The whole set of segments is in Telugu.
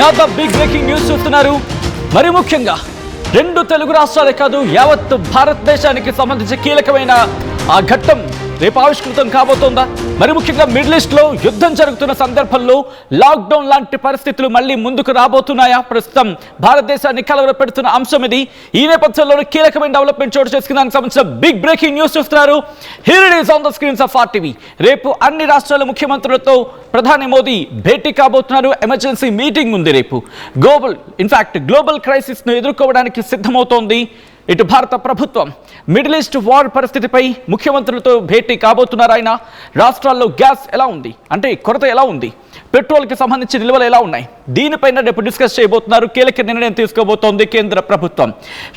అనదర్ బిగ్ బ్రేకింగ్ న్యూస్ చూస్తున్నారు. మరి ముఖ్యంగా రెండు తెలుగు రాష్ట్రాలే కాదు యావత్ భారతదేశానికి సంబంధించి కీలకమైన ఆ ఘట్టం రేపు ఆవిష్కృతం కాబోతోందా? మరి ముఖ్యంగా మిడిల్ ఈస్ట్ లో యుద్ధం జరుగుతున్న సందర్భంలో లాక్డౌన్ లాంటి పరిస్థితులు మళ్ళీ ముందుకు రాబోతున్నాయా? ప్రస్తుతం భారతదేశాన్ని కలవరపెడుతున్న అంశం ఇది. ఈ నేపథ్యంలో కీలకమైన డెవలప్మెంట్ చోటు చేసుకున్న దానికి సంబంధించిన బిగ్ బ్రేకింగ్ న్యూస్ చూస్తున్నారు. Here it is on the screens of RTV. రేపు అన్ని రాష్ట్రాల ముఖ్యమంత్రులతో ప్రధాని మోదీ భేటీ కాబోతున్నారు. ఎమర్జెన్సీ మీటింగ్ ఉంది రేపు. గ్లోబల్ క్రైసిస్ ను ఎదుర్కోవడానికి సిద్ధమవుతోంది ఇటు భారత ప్రభుత్వం. మిడిల్ ఈస్ట్ వార్ పరిస్థితిపై ముఖ్యమంత్రులతో భేటీ కాబోతున్నారు ఆయన. రాష్ట్రాల్లో గ్యాస్ ఎలా ఉంది, అంటే కొరత ఎలా ఉంది, పెట్రోల్కి సంబంధించి నిల్వలు ఎలా ఉన్నాయి, దీనిపైన రేపు డిస్కస్ చేయబోతున్నారు. కీలక నిర్ణయం తీసుకోబోతోంది కేంద్ర ప్రభుత్వం.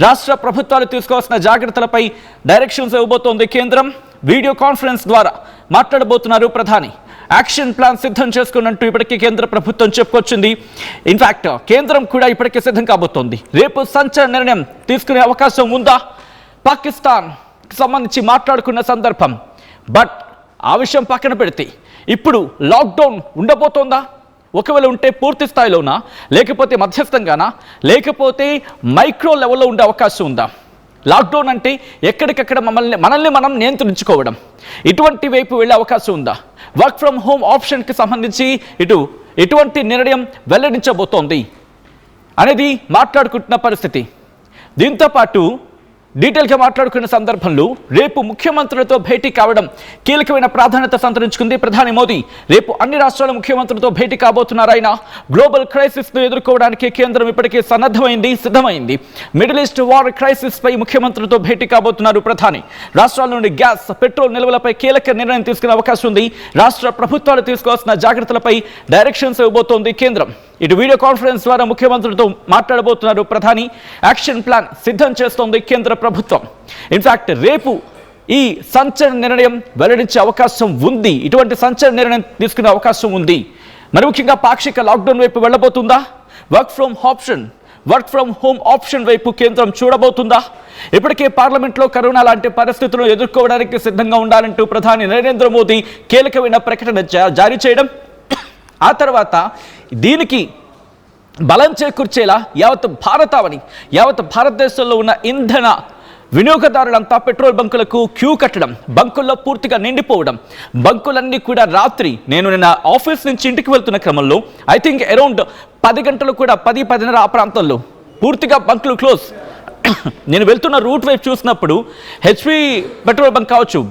రాష్ట్ర ప్రభుత్వాలు తీసుకోవాల్సిన జాగ్రత్తలపై డైరెక్షన్స్ ఇవ్వబోతోంది కేంద్రం. వీడియో కాన్ఫరెన్స్ ద్వారా మాట్లాడబోతున్నారు ప్రధాని. యాక్షన్ ప్లాన్ సిద్ధం చేసుకున్నట్టు ఇప్పటికీ కేంద్ర ప్రభుత్వం చెప్పుకొచ్చింది. ఇన్ఫాక్ట్ కేంద్రం కూడా ఇప్పటికే సిద్ధం కాబోతోంది. రేపు సంచలన నిర్ణయం తీసుకునే అవకాశం ఉందా? పాకిస్తాన్ సంబంధించి మాట్లాడుకున్న సందర్భం. బట్ ఆ విషయం పక్కన పెడితే ఇప్పుడు లాక్డౌన్ ఉండబోతోందా? ఒకవేళ ఉంటే పూర్తి స్థాయిలోనా, లేకపోతే మధ్యస్థంగానా, లేకపోతే మైక్రో లెవెల్లో ఉండే అవకాశం ఉందా? లాక్డౌన్ అంటే ఎక్కడికక్కడ మనల్ని మనం నియంత్రించుకోవడం, ఇటువంటి వైపు వెళ్ళే అవకాశం ఉందా? వర్క్ ఫ్రమ్ హోమ్ ఆప్షన్కి సంబంధించి ఎటువంటి నిర్ణయం వెల్లడించబోతోంది అనేది మాట్లాడుకుంటున్న పరిస్థితి. దీంతో పాటు డీటెయిల్గా మాట్లాడుకున్న సందర్భంలో రేపు ముఖ్యమంత్రులతో భేటీ కావడం కీలకమైన ప్రాధాన్యత సంతరించుకుంది ప్రధాని మోదీ. రేపు అన్ని రాష్ట్రాల ముఖ్యమంత్రులతో భేటీ కాబోతున్నారు ఆయన. గ్లోబల్ క్రైసిస్ను ఎదుర్కోవడానికి కేంద్రం ఇప్పటికే సిద్ధమైంది. మిడిల్ ఈస్ట్ వార్ క్రైసిస్ పై ముఖ్యమంత్రులతో భేటీ కాబోతున్నారు ప్రధాని. రాష్ట్రాల నుండి గ్యాస్, పెట్రోల్ నిల్వలపై కీలక నిర్ణయం తీసుకునే అవకాశం ఉంది. రాష్ట్ర ప్రభుత్వాలు తీసుకోవాల్సిన జాగ్రత్తలపై డైరెక్షన్స్ ఇవ్వబోతోంది కేంద్రం. ఇటు వీడియో కాన్ఫరెన్స్ ద్వారా ముఖ్యమంత్రులతో మాట్లాడబోతున్నారు ప్రధాని. యాక్షన్ ప్లాన్ సిద్ధం చేస్తోంది కేంద్ర ప్రభుత్వం. ఇన్ఫాక్ట్ రేపు ఈ సంచలన నిర్ణయం వెల్లడించే అవకాశం ఉంది. ఇటువంటి సంచలన నిర్ణయం తీసుకునే అవకాశం ఉంది. మరి ముఖ్యంగా పాక్షిక లాక్డౌన్ వైపు వెళ్ళబోతుందా? వర్క్ ఫ్రమ్ హోమ్ ఆప్షన్ వైపు కేంద్రం చూడబోతుందా? ఇప్పటికే పార్లమెంట్లో కరోనా లాంటి పరిస్థితులను ఎదుర్కోవడానికి సిద్ధంగా ఉండాలంటూ ప్రధాని నరేంద్ర మోదీ కీలకమైన ప్రకటన జారీ చేయడం, ఆ తర్వాత దీనికి బలం చేకూర్చేలా యావత్ భారతదేశంలో ఉన్న ఇంధన వినియోగదారులంతా పెట్రోల్ బంకులకు క్యూ కట్టడం, బంకుల్లో పూర్తిగా నిండిపోవడం, బంకులన్నీ కూడా రాత్రి నేను నిన్న ఆఫీస్ నుంచి ఇంటికి వెళ్తున్న క్రమంలో ఐ థింక్ అరౌండ్ 10 గంటలు కూడా 10-10:30 ఆ ప్రాంతంలో పూర్తిగా బంకులు క్లోజ్. నేను వెళ్తున్న రూట్ వైపు చూసినప్పుడు హెచ్పి పెట్రోల్ బంక్ కావచ్చు,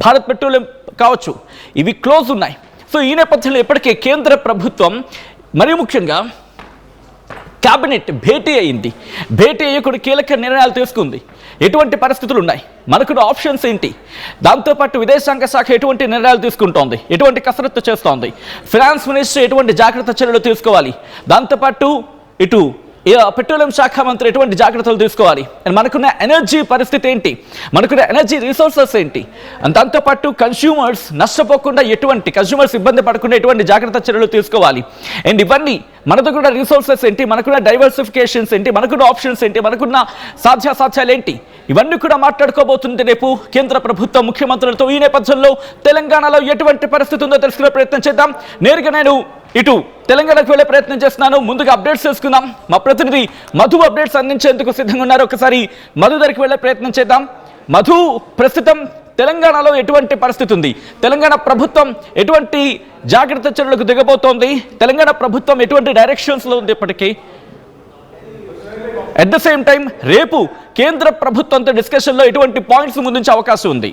భారత్ పెట్రోలియం కావచ్చు, ఇవి క్లోజ్ ఉన్నాయి. సో ఈ నేపథ్యంలో ఇప్పటికే కేంద్ర ప్రభుత్వం మరీ ముఖ్యంగా క్యాబినెట్ భేటీ అయ్యి కొన్ని కీలక నిర్ణయాలు తీసుకుంది. ఎటువంటి పరిస్థితులు ఉన్నాయి, మనకు ఆప్షన్స్ ఏంటి, దాంతోపాటు విదేశాంగ శాఖ ఎటువంటి నిర్ణయాలు తీసుకుంటోంది, ఎటువంటి కసరత్తు చేస్తోంది, ఫైనాన్స్ మినిస్టర్ ఎటువంటి జాగ్రత్త చర్యలు తీసుకోవాలి, దాంతోపాటు ఇటు పెట్రోలియం శాఖ మంత్రి ఎటువంటి జాగ్రత్తలు తీసుకోవాలి, మనకున్న ఎనర్జీ పరిస్థితి ఏంటి, మనకున్న ఎనర్జీ రిసోర్సెస్ ఏంటి, దాంతోపాటు కన్స్యూమర్స్ నష్టపోకుండా కన్స్యూమర్స్ ఇబ్బంది పడకుండా ఎటువంటి జాగ్రత్త చర్యలు తీసుకోవాలి, అండ్ ఇవన్నీ మనకు కూడా రిసోర్సెస్ ఏంటి, మనకున్న డైవర్సిఫికేషన్స్ ఏంటి, మనకున్న ఆప్షన్స్ ఏంటి, మనకున్న సాధ్యాసాధ్యాలు ఏంటి, ఇవన్నీ కూడా మాట్లాడుకోబోతుంది రేపు కేంద్ర ప్రభుత్వం ముఖ్యమంత్రులతో. ఈ నేపథ్యంలో తెలంగాణలో ఎటువంటి పరిస్థితి ఉందో తెలుసుకునే ప్రయత్నం చేద్దాం. నేరుగా నేను ఇటు తెలంగాణకు వెళ్ళే ప్రయత్నం చేస్తున్నాను. ముందుగా అప్డేట్స్ చేసుకుందాం. మా ప్రతినిధి మధు అప్డేట్స్ అందించేందుకు సిద్ధంగా ఉన్నారు. ఒకసారి మధు దగ్గరికి వెళ్ళే ప్రయత్నం చేద్దాం. మధు, ప్రస్తుతం తెలంగాణలో ఎటువంటి పరిస్థితి ఉంది? తెలంగాణ ప్రభుత్వం ఎటువంటి జాగ్రత్త చర్యలకు దిగబోతోంది? తెలంగాణ ప్రభుత్వం ఎటువంటి డైరెక్షన్స్లో ఉంది ఇప్పటికీ? అట్ ద సేమ్ టైం రేపు కేంద్ర ప్రభుత్వంతో డిస్కషన్లో ఎటువంటి పాయింట్స్ ముందుంచే అవకాశం ఉంది?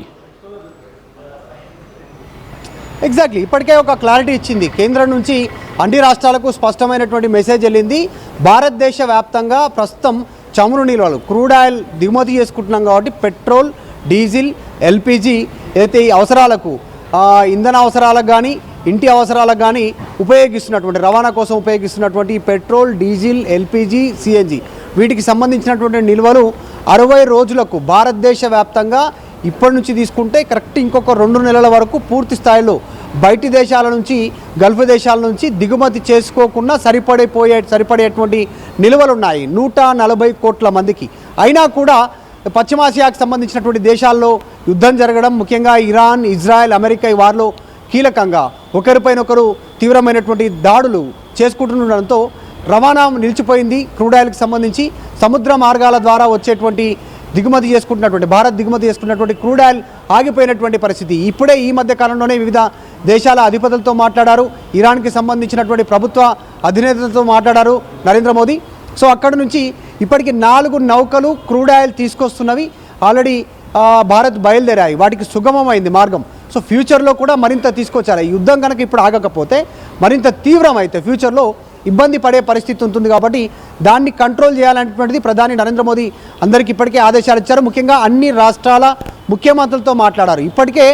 ఎగ్జాక్ట్లీ, ఇప్పటికే ఒక క్లారిటీ ఇచ్చింది కేంద్రం నుంచి. అన్ని రాష్ట్రాలకు స్పష్టమైనటువంటి మెసేజ్ వెళ్ళింది. భారతదేశ వ్యాప్తంగా ప్రస్తుతం చమురు నిల్వలు, క్రూడ్ ఆయిల్ దిగుమతి చేసుకుంటున్నాం కాబట్టి పెట్రోల్, డీజిల్, ఎల్పిజి ఏదైతే ఈ అవసరాలకు, ఇంధన అవసరాలకు కానీ ఇంటి అవసరాలకు కానీ ఉపయోగిస్తున్నటువంటి, రవాణా కోసం ఉపయోగిస్తున్నటువంటి పెట్రోల్, డీజిల్, ఎల్పిజి, సిఎన్జి వీటికి సంబంధించినటువంటి నిల్వలు 60 రోజులకు భారతదేశ వ్యాప్తంగా ఇప్పటి నుంచి తీసుకుంటే కరెక్ట్ ఇంకొక 2 నెలల వరకు పూర్తి బయటి దేశాల నుంచి, గల్ఫ్ దేశాల నుంచి దిగుమతి చేసుకోకుండా సరిపడేటువంటి నిల్వలు ఉన్నాయి 140 కోట్ల మందికి. అయినా కూడా పశ్చిమాసియాకు సంబంధించినటువంటి దేశాల్లో యుద్ధం జరగడం, ముఖ్యంగా ఇరాన్, ఇజ్రాయెల్, అమెరికా ఈ వారిలో కీలకంగా ఒకరిపైన ఒకరు తీవ్రమైనటువంటి దాడులు చేసుకుంటుండడంతో రవాణా నిలిచిపోయింది. క్రూడ్ ఆయిల్కి సంబంధించి సముద్ర మార్గాల ద్వారా వచ్చేటువంటి దిగుమతి చేసుకుంటున్నటువంటి భారత్ దిగుమతి చేసుకున్నటువంటి క్రూడ్ ఆయిల్ ఆగిపోయినటువంటి పరిస్థితి. ఇప్పుడే ఈ మధ్య కాలంలోనే వివిధ దేశాల అధిపతులతో మాట్లాడారు. ఇరాన్కి సంబంధించినటువంటి ప్రభుత్వ అధినేతలతో మాట్లాడారు నరేంద్ర మోదీ. సో అక్కడ నుంచి ఇప్పటికి 4 నౌకలు క్రూడ్ ఆయిల్ తీసుకొస్తున్నవి ఆల్రెడీ భారత్ బయలుదేరాయి. వాటికి సుగమమైంది మార్గం. సో ఫ్యూచర్లో కూడా మరింత తీసుకొచ్చారు. ఈ యుద్ధం కనుక ఇప్పుడు ఆగకపోతే మరింత తీవ్రమైతే ఫ్యూచర్లో ఇబ్బంది పడే పరిస్థితి ఉంటుంది. కాబట్టి దాన్ని కంట్రోల్ చేయాలనేటువంటిది ప్రధాని నరేంద్ర మోదీ అందరికీ ఇప్పటికే ఆదేశాలు ఇచ్చారు. ముఖ్యంగా అన్ని రాష్ట్రాల ముఖ్యమంత్రులతో మాట్లాడారు. ఇప్పటికే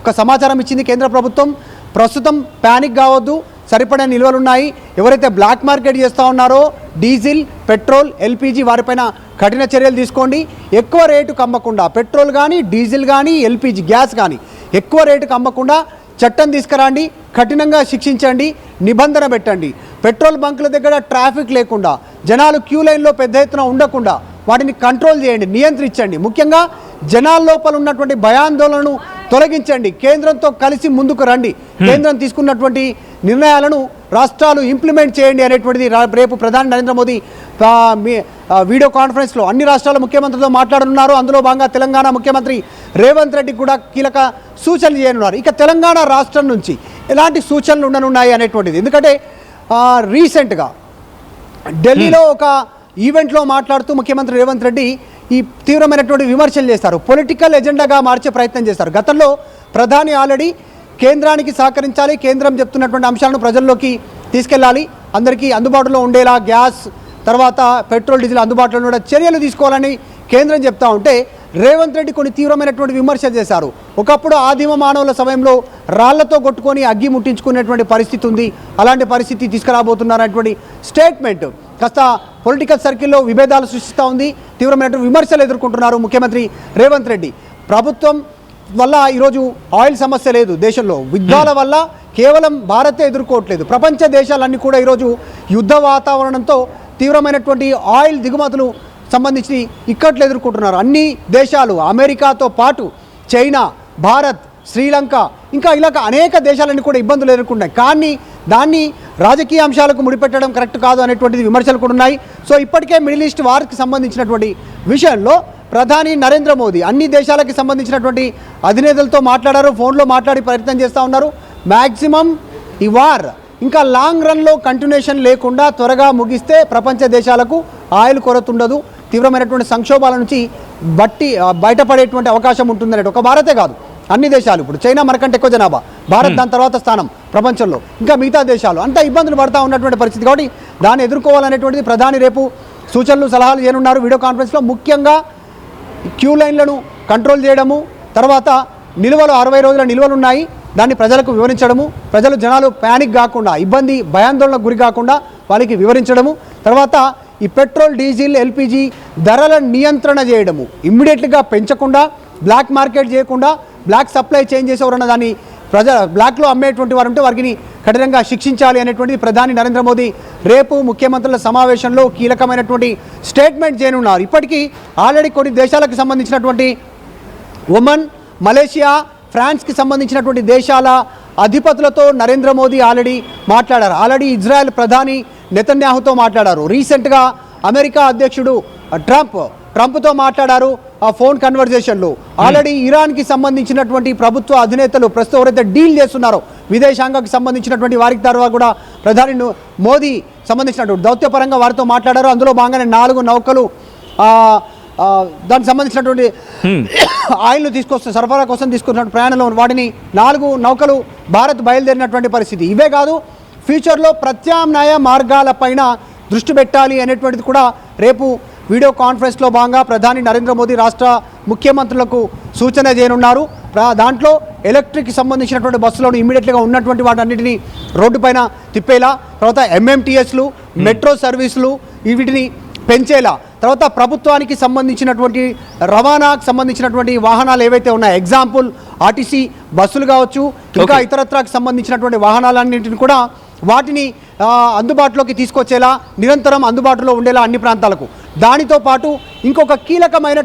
ఒక సమాచారం ఇచ్చింది కేంద్ర ప్రభుత్వం. ప్రస్తుతం ప్యానిక్ కావద్దు, సరిపడే నిల్వలున్నాయి. ఎవరైతే బ్లాక్ మార్కెట్ చేస్తూ ఉన్నారో డీజిల్, పెట్రోల్, ఎల్పీజీ వారిపైన కఠిన చర్యలు తీసుకోండి. ఎక్కువ రేటుకు అమ్మకుండా పెట్రోల్ కానీ, డీజిల్ కానీ, ఎల్పీజీ గ్యాస్ కానీ ఎక్కువ రేటుకు అమ్మకుండా చట్టం తీసుకురండి, కఠినంగా శిక్షించండి, నిబంధన పెట్టండి. పెట్రోల్ బంకుల దగ్గర ట్రాఫిక్ లేకుండా, జనాలు క్యూ లైన్లో పెద్ద ఎత్తున ఉండకుండా వాటిని కంట్రోల్ చేయండి, నియంత్రించండి. ముఖ్యంగా జనాల లోపల ఉన్నటువంటి భయాందోళనను తొలగించండి. కేంద్రంతో కలిసి ముందుకు రండి. కేంద్రం తీసుకున్నటువంటి నిర్ణయాలను రాష్ట్రాలు ఇంప్లిమెంట్ చేయండి అనేటువంటిది రేపు ప్రధాని నరేంద్ర మోదీ వీడియో కాన్ఫరెన్స్లో అన్ని రాష్ట్రాల ముఖ్యమంత్రులతో మాట్లాడనున్నారు. అందులో భాగంగా తెలంగాణ ముఖ్యమంత్రి రేవంత్ రెడ్డి కూడా కీలక సూచనలు చేయనున్నారు. ఇక తెలంగాణ రాష్ట్రం నుంచి ఎలాంటి సూచనలు ఉండనున్నాయి అనేటువంటిది. ఎందుకంటే రీసెంట్గా ఢిల్లీలో ఒక ఈవెంట్లో మాట్లాడుతూ ముఖ్యమంత్రి రేవంత్ రెడ్డి ఈ తీవ్రమైనటువంటి విమర్శలు చేస్తారు. పొలిటికల్ ఎజెండాగా మార్చే ప్రయత్నం చేస్తారు. గతంలో ప్రధాని ఆల్రెడీ కేంద్రానికి సహకరించాలి, కేంద్రం చెప్తున్నటువంటి అంశాలను ప్రజల్లోకి తీసుకెళ్ళాలి, అందరికీ అందుబాటులో ఉండేలా గ్యాస్ తర్వాత పెట్రోల్, డీజిల్ అందుబాటులో ఉండే చర్యలు తీసుకోవాలని కేంద్రం చెప్తా ఉంటే రేవంత్ రెడ్డి కొన్ని తీవ్రమైనటువంటి విమర్శలు చేశారు. ఒకప్పుడు ఆదిమ మానవుల సమయంలో రాళ్లతో కొట్టుకొని అగ్గి ముట్టించుకునేటువంటి పరిస్థితి ఉంది, అలాంటి పరిస్థితి తీసుకురాబోతున్నారనేటువంటి స్టేట్మెంట్ కాస్త పొలిటికల్ సర్కిల్లో విభేదాలు సృష్టిస్తూ ఉంది. తీవ్రమైనటువంటి విమర్శలు ఎదుర్కొంటున్నారు ముఖ్యమంత్రి రేవంత్ రెడ్డి. ప్రభుత్వం వల్ల ఈరోజు ఆయిల్ సమస్య లేదు దేశంలో. యుద్ధాల వల్ల కేవలం భారతే ఎదుర్కోవట్లేదు, ప్రపంచ దేశాలన్నీ కూడా ఈరోజు యుద్ధ వాతావరణంతో తీవ్రమైనటువంటి ఆయిల్ దిగుమతులు సంబంధించి ఇక్కట్లు ఎదుర్కొంటున్నారు. అన్ని దేశాలు అమెరికాతో పాటు చైనా, భారత్, శ్రీలంక ఇంకా ఇలా అనేక దేశాలన్నీ కూడా ఇబ్బందులు ఎదుర్కొంటున్నాయి. కానీ దాన్ని రాజకీయ అంశాలకు ముడిపెట్టడం కరెక్ట్ కాదు అనేటువంటిది విమర్శలు కూడా ఉన్నాయి. సో ఇప్పటికే మిడిల్ ఈస్ట్ వార్కి సంబంధించినటువంటి విషయంలో ప్రధాని నరేంద్ర మోదీ అన్ని దేశాలకు సంబంధించినటువంటి అధినేతలతో మాట్లాడారు, ఫోన్లో మాట్లాడి ప్రయత్నం చేస్తూ ఉన్నారు. మ్యాక్సిమం ఈ వార్ ఇంకా లాంగ్ రన్లో కంటిన్యూషన్ లేకుండా త్వరగా ముగిస్తే ప్రపంచ దేశాలకు ఆయిల్ కొరత ఉండదు, తీవ్రమైనటువంటి సంక్షోభాల నుంచి బయటపడేటువంటి అవకాశం ఉంటుందనేది ఒక భారతే కాదు అన్ని దేశాలు. ఇప్పుడు చైనా మనకంటే ఎక్కువ జనాభా, భారత్ దాని తర్వాత స్థానం ప్రపంచంలో, ఇంకా మిగతా దేశాలు అంతా ఇబ్బందులు పడుతూ ఉన్నటువంటి పరిస్థితి. కాబట్టి దాన్ని ఎదుర్కోవాలనేటువంటిది ప్రధాని రేపు సూచనలు సలహాలు చేయనున్నారు వీడియో కాన్ఫరెన్స్లో. ముఖ్యంగా క్యూ లైన్లను కంట్రోల్ చేయడము, తర్వాత నిల్వలు 60 రోజుల నిల్వలు ఉన్నాయి దాన్ని ప్రజలకు వివరించడము, జనాలు ప్యానిక్ కాకుండా ఇబ్బంది భయాందోళనకు గురి కాకుండా వాళ్ళకి వివరించడము, తర్వాత ఈ పెట్రోల్, డీజిల్, ఎల్పీజీ ధరల నియంత్రణ చేయడము, ఇమ్మీడియట్గా పెంచకుండా బ్లాక్ మార్కెట్ చేయకుండా బ్లాక్ సప్లై చేంజ్ చేసేవారన్న దాన్ని బ్లాక్లో అమ్మేటువంటి వారు ఉంటే వారికి కఠినంగా శిక్షించాలి అనేటువంటిది ప్రధాని నరేంద్ర మోదీ రేపు ముఖ్యమంత్రుల సమావేశంలో కీలకమైనటువంటి స్టేట్మెంట్ చేయనున్నారు. ఇప్పటికీ ఆల్రెడీ కొన్ని దేశాలకు సంబంధించినటువంటి ఒమన్, మలేషియా, ఫ్రాన్స్కి సంబంధించినటువంటి దేశాల అధిపతులతో నరేంద్ర మోదీ ఆల్రెడీ మాట్లాడారు. ఆల్రెడీ ఇజ్రాయెల్ ప్రధాని నెతన్యాహుతో మాట్లాడారు. రీసెంట్గా అమెరికా అధ్యక్షుడు ట్రంప్తో మాట్లాడారు. ఆ ఫోన్ కన్వర్జేషన్లో ఆల్రెడీ ఇరాన్కి సంబంధించినటువంటి ప్రభుత్వ అధినేతలు ప్రస్తుతం ఎవరైతే డీల్ చేస్తున్నారో విదేశాంగకు సంబంధించినటువంటి వారికి తర్వాత కూడా ప్రధాని మోదీ సంబంధించినటువంటి దౌత్యపరంగా వారితో మాట్లాడారు. అందులో భాగంగానే 4 నౌకలు దానికి సంబంధించినటువంటి ఆయిల్ను సరఫరా కోసం తీసుకున్న ప్రయాణంలో వాటిని 4 నౌకలు భారత్ బయలుదేరినటువంటి పరిస్థితి. ఇవే కాదు, ఫ్యూచర్లో ప్రత్యామ్నాయ మార్గాలపైన దృష్టి పెట్టాలి అనేటువంటిది కూడా రేపు వీడియో కాన్ఫరెన్స్లో భాగంగా ప్రధాని నరేంద్ర మోదీ రాష్ట్ర ముఖ్యమంత్రులకు సూచన చేయనున్నారు. దాంట్లో ఎలక్ట్రిక్ సంబంధించినటువంటి బస్సులను ఇమీడియట్గా ఉన్నటువంటి వాటన్నిటిని రోడ్డుపైన తిప్పేలా, తర్వాత ఎంఎంటీఎస్లు, మెట్రో సర్వీసులు వీటిని పెంచేలా, తర్వాత ప్రభుత్వానికి సంబంధించినటువంటి రవాణాకు సంబంధించినటువంటి వాహనాలు ఏవైతే ఉన్నాయో, ఎగ్జాంపుల్ ఆర్టీసీ బస్సులు కావచ్చు, ఇంకా ఇతరత్రకు సంబంధించినటువంటి వాహనాలన్నింటిని కూడా వాటిని అందుబాటులోకి తీసుకొచ్చేలా, నిరంతరం అందుబాటులో ఉండేలా అన్ని ప్రాంతాలకు. దానితో పాటు ఇంకొక కీలకమైన